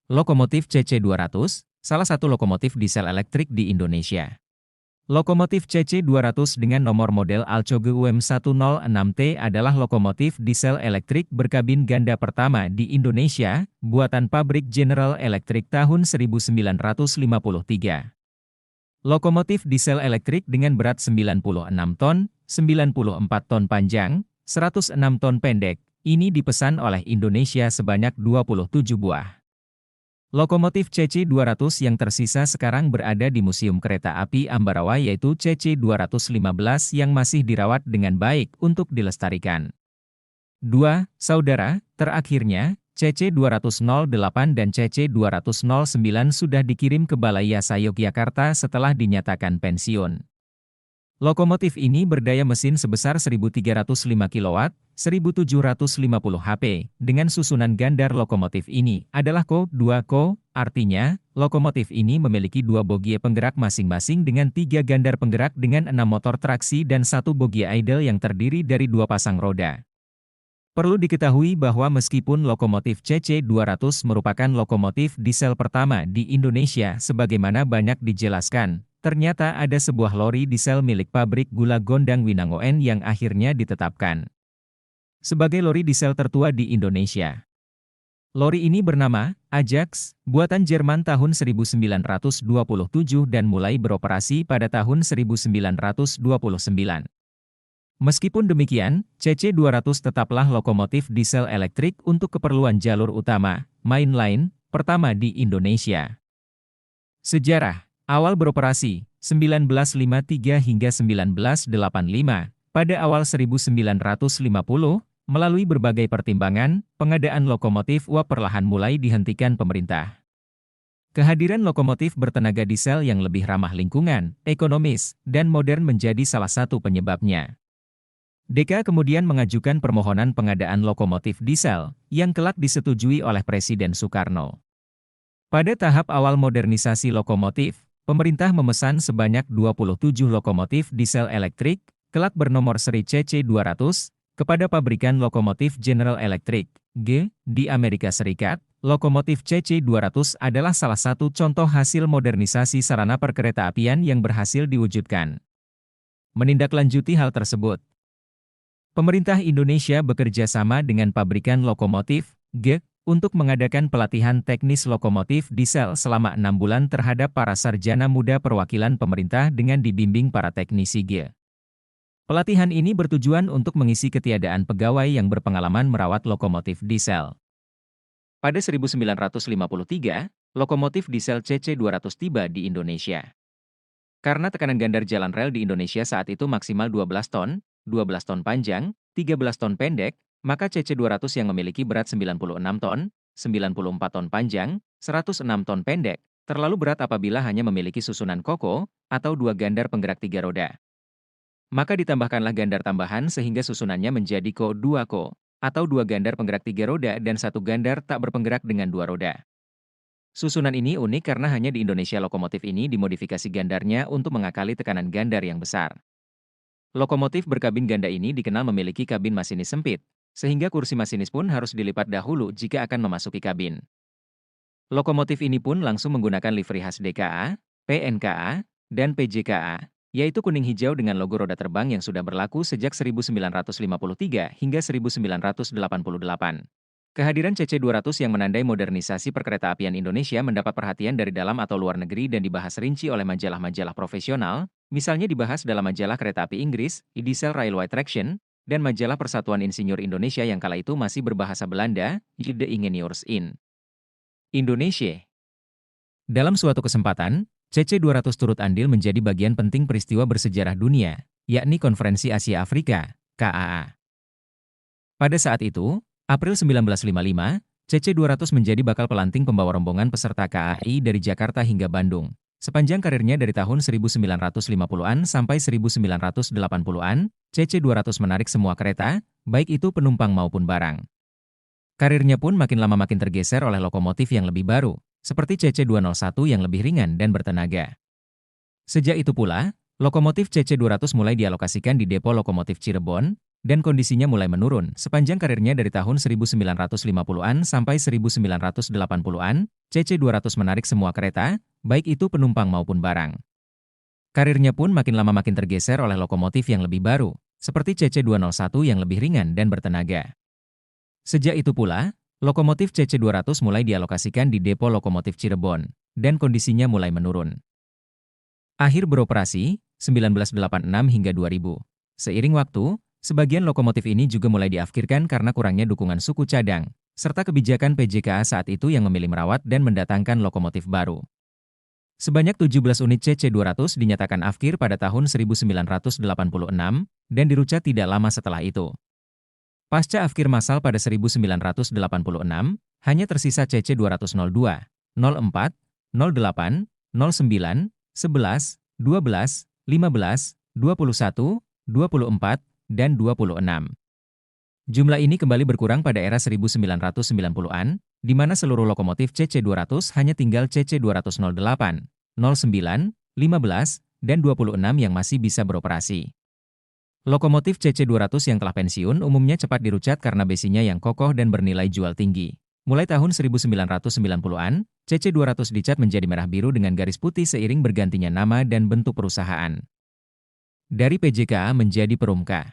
Lokomotif CC200, salah satu lokomotif diesel elektrik di Indonesia. Lokomotif CC200 dengan nomor model Alcoge UM106T adalah lokomotif diesel elektrik berkabin ganda pertama di Indonesia, buatan pabrik General Electric tahun 1953. Lokomotif diesel elektrik dengan berat 96 ton, 94 ton panjang, 106 ton pendek, ini dipesan oleh Indonesia sebanyak 27 buah. Lokomotif CC200 yang tersisa sekarang berada di Museum Kereta Api Ambarawa yaitu CC215 yang masih dirawat dengan baik untuk dilestarikan. 2. Saudara, terakhirnya, CC208 dan CC209 sudah dikirim ke Balai Yasa Yogyakarta setelah dinyatakan pensiun. Lokomotif ini berdaya mesin sebesar 1.305 kW, 1.750 HP, dengan susunan gandar lokomotif ini adalah Co-2Co, artinya, lokomotif ini memiliki 2 bogie penggerak masing-masing dengan 3 gandar penggerak dengan 6 motor traksi dan 1 bogie idle yang terdiri dari 2 pasang roda. Perlu diketahui bahwa meskipun lokomotif CC200 merupakan lokomotif diesel pertama di Indonesia sebagaimana banyak dijelaskan, ternyata ada sebuah lori diesel milik pabrik gula Gondang Winangoen yang akhirnya ditetapkan sebagai lori diesel tertua di Indonesia. Lori ini bernama Ajax, buatan Jerman tahun 1927 dan mulai beroperasi pada tahun 1929. Meskipun demikian, CC200 tetaplah lokomotif diesel elektrik untuk keperluan jalur utama, mainline, pertama di Indonesia. Sejarah. Awal beroperasi, 1953 hingga 1985, pada awal 1950, melalui berbagai pertimbangan, pengadaan lokomotif uap perlahan mulai dihentikan pemerintah. Kehadiran lokomotif bertenaga diesel yang lebih ramah lingkungan, ekonomis, dan modern menjadi salah satu penyebabnya. DK kemudian mengajukan permohonan pengadaan lokomotif diesel, yang kelak disetujui oleh Presiden Soekarno. Pada tahap awal modernisasi lokomotif, pemerintah memesan sebanyak 27 lokomotif diesel elektrik, kelak bernomor seri CC200, kepada pabrikan lokomotif General Electric, G, di Amerika Serikat. Lokomotif CC200 adalah salah satu contoh hasil modernisasi sarana perkeretaapian yang berhasil diwujudkan. Menindaklanjuti hal tersebut, pemerintah Indonesia bekerja sama dengan pabrikan lokomotif, G, untuk mengadakan pelatihan teknis lokomotif diesel selama 6 bulan terhadap para sarjana muda perwakilan pemerintah dengan dibimbing para teknisi G. Pelatihan ini bertujuan untuk mengisi ketiadaan pegawai yang berpengalaman merawat lokomotif diesel. Pada 1953, lokomotif diesel CC200 tiba di Indonesia. Karena tekanan gandar jalan rel di Indonesia saat itu maksimal 12 ton, 12 ton panjang, 13 ton pendek, maka CC200 yang memiliki berat 96 ton, 94 ton panjang, 106 ton pendek, terlalu berat apabila hanya memiliki susunan koko, atau 2 gandar penggerak 3 roda. Maka ditambahkanlah gandar tambahan sehingga susunannya menjadi Co-2Co, atau 2 gandar penggerak 3 roda dan 1 gandar tak berpenggerak dengan 2 roda. Susunan ini unik karena hanya di Indonesia lokomotif ini dimodifikasi gandarnya untuk mengakali tekanan gandar yang besar. Lokomotif berkabin ganda ini dikenal memiliki kabin masinis sempit, sehingga kursi masinis pun harus dilipat dahulu jika akan memasuki kabin. Lokomotif ini pun langsung menggunakan livery khas DKA, PNKA, dan PJKA, yaitu kuning hijau dengan logo roda terbang yang sudah berlaku sejak 1953 hingga 1988. Kehadiran CC200 yang menandai modernisasi perkeretaapian Indonesia mendapat perhatian dari dalam atau luar negeri dan dibahas rinci oleh majalah-majalah profesional, misalnya dibahas dalam majalah kereta api Inggris, Diesel Railway Traction, dan majalah Persatuan Insinyur Indonesia yang kala itu masih berbahasa Belanda, De Ingenieurs in Indonesia. Dalam suatu kesempatan, CC200 turut andil menjadi bagian penting peristiwa bersejarah dunia, yakni Konferensi Asia Afrika, KAA. Pada saat itu, April 1955, CC200 menjadi bakal pelanting pembawa rombongan peserta KAI dari Jakarta hingga Bandung. Sepanjang karirnya dari tahun 1950-an sampai 1980-an, CC200 menarik semua kereta, baik itu penumpang maupun barang. Karirnya pun makin lama makin tergeser oleh lokomotif yang lebih baru, seperti CC201 yang lebih ringan dan bertenaga. Sejak itu pula, lokomotif CC200 mulai dialokasikan di depo lokomotif Cirebon, dan kondisinya mulai menurun. Sepanjang karirnya dari tahun 1950-an sampai 1980-an, CC200 menarik semua kereta, baik itu penumpang maupun barang. Karirnya pun makin lama makin tergeser oleh lokomotif yang lebih baru, seperti CC201 yang lebih ringan dan bertenaga. Sejak itu pula, lokomotif CC200 mulai dialokasikan di depo lokomotif Cirebon, dan kondisinya mulai menurun. Akhir beroperasi, 1986 hingga 2000. Seiring waktu, sebagian lokomotif ini juga mulai diafkirkan karena kurangnya dukungan suku cadang, serta kebijakan PJKA saat itu yang memilih merawat dan mendatangkan lokomotif baru. Sebanyak 17 unit CC200 dinyatakan afkir pada tahun 1986, dan dirucat tidak lama setelah itu. Pasca afkir massal pada 1986, hanya tersisa CC202, 04, 08, 09, 11, 12, 15, 21, 24, dan 26. Jumlah ini kembali berkurang pada era 1990-an, di mana seluruh lokomotif CC200 hanya tinggal CC208, 09, 15, dan 26 yang masih bisa beroperasi. Lokomotif CC200 yang telah pensiun umumnya cepat dirucat karena besinya yang kokoh dan bernilai jual tinggi. Mulai tahun 1990-an, CC200 dicat menjadi merah biru dengan garis putih seiring bergantinya nama dan bentuk perusahaan. Dari PJKA menjadi Perumka.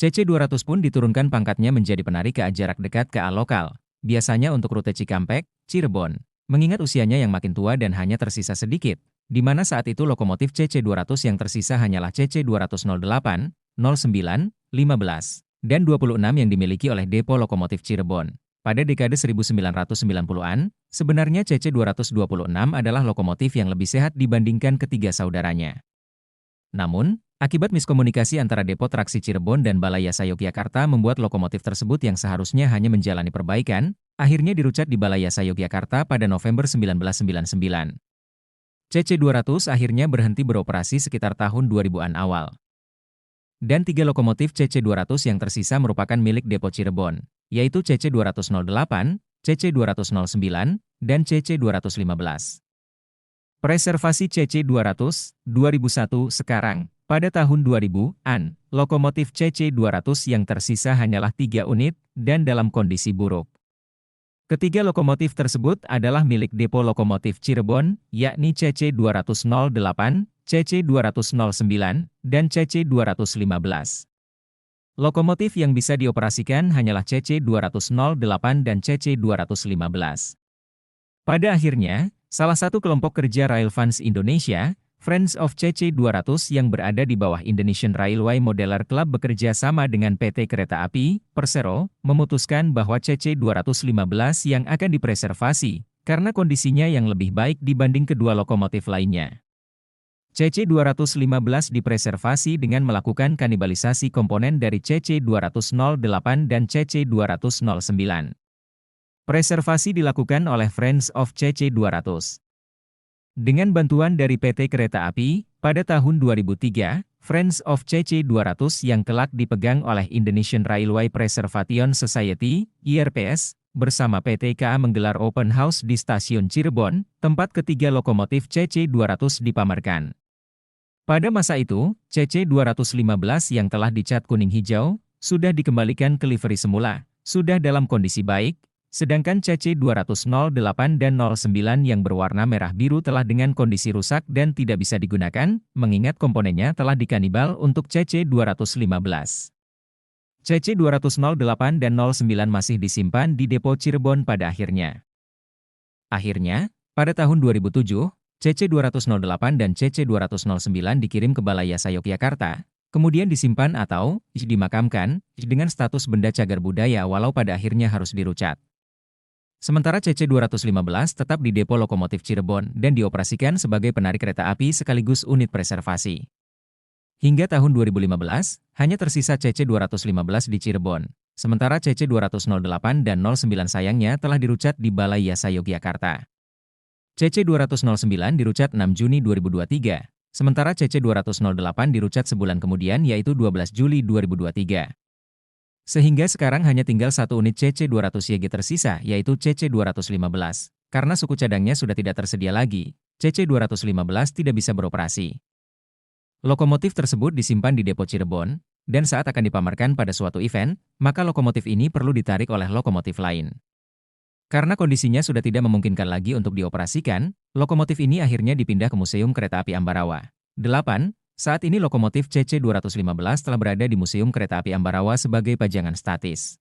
CC200 pun diturunkan pangkatnya menjadi penarik KA jarak dekat KA lokal, biasanya untuk rute Cikampek, Cirebon, mengingat usianya yang makin tua dan hanya tersisa sedikit, di mana saat itu lokomotif CC200 yang tersisa hanyalah CC208, 09, 15, dan 26 yang dimiliki oleh depo lokomotif Cirebon. Pada dekade 1990-an, sebenarnya CC226 adalah lokomotif yang lebih sehat dibandingkan ketiga saudaranya. Namun, akibat miskomunikasi antara depo traksi Cirebon dan Balai Yasa Yogyakarta membuat lokomotif tersebut yang seharusnya hanya menjalani perbaikan, akhirnya dirucat di Balai Yasa Yogyakarta pada November 1999. CC200 akhirnya berhenti beroperasi sekitar tahun 2000-an awal. Dan 3 lokomotif CC200 yang tersisa merupakan milik depo Cirebon, yaitu CC208, CC209, dan CC215. Preservasi CC200, 2001 sekarang. Pada tahun 2000-an, lokomotif CC200 yang tersisa hanyalah 3 unit, dan dalam kondisi buruk. Ketiga lokomotif tersebut adalah milik depo lokomotif Cirebon, yakni CC208, CC209, dan CC215. Lokomotif yang bisa dioperasikan hanyalah CC208 dan CC215. Pada akhirnya, salah satu kelompok kerja Railfans Indonesia, Friends of CC200 yang berada di bawah Indonesian Railway Modeler Club bekerja sama dengan PT Kereta Api, Persero, memutuskan bahwa CC215 yang akan dipreservasi, karena kondisinya yang lebih baik dibanding kedua lokomotif lainnya. CC215 dipreservasi dengan melakukan kanibalisasi komponen dari CC208 dan CC209. Preservasi dilakukan oleh Friends of CC200. Dengan bantuan dari PT Kereta Api, pada tahun 2003, Friends of CC200 yang kelak dipegang oleh Indonesian Railway Preservation Society, IRPS, bersama PT KA menggelar open house di stasiun Cirebon, tempat ketiga lokomotif CC200 dipamerkan. Pada masa itu, CC215 yang telah dicat kuning hijau, sudah dikembalikan ke livery semula, sudah dalam kondisi baik, sedangkan CC208 dan 09 yang berwarna merah biru telah dengan kondisi rusak dan tidak bisa digunakan, mengingat komponennya telah dikanibal untuk CC215. CC208 dan 09 masih disimpan di depo Cirebon pada akhirnya. Akhirnya, pada tahun 2007, CC208 dan CC209 dikirim ke Balai Yasa Yogyakarta, kemudian disimpan atau dimakamkan dengan status benda cagar budaya walau pada akhirnya harus dirucat. Sementara CC215 tetap di depo lokomotif Cirebon dan dioperasikan sebagai penarik kereta api sekaligus unit preservasi. Hingga tahun 2015, hanya tersisa CC215 di Cirebon, sementara CC208 dan 09 sayangnya telah dirucat di Balai Yasa Yogyakarta. CC209 dirucat 6 Juni 2023, sementara CC208 dirucat sebulan kemudian yaitu 12 Juli 2023. Sehingga sekarang hanya tinggal satu unit CC200YG tersisa, yaitu CC215. Karena suku cadangnya sudah tidak tersedia lagi, CC215 tidak bisa beroperasi. Lokomotif tersebut disimpan di depo Cirebon, Dan saat akan dipamerkan pada suatu event, maka lokomotif ini perlu ditarik oleh lokomotif lain. Karena kondisinya sudah tidak memungkinkan lagi untuk dioperasikan, lokomotif ini akhirnya dipindah ke Museum Kereta Api Ambarawa. 8. Saat ini lokomotif CC215 telah berada di Museum Kereta Api Ambarawa sebagai pajangan statis.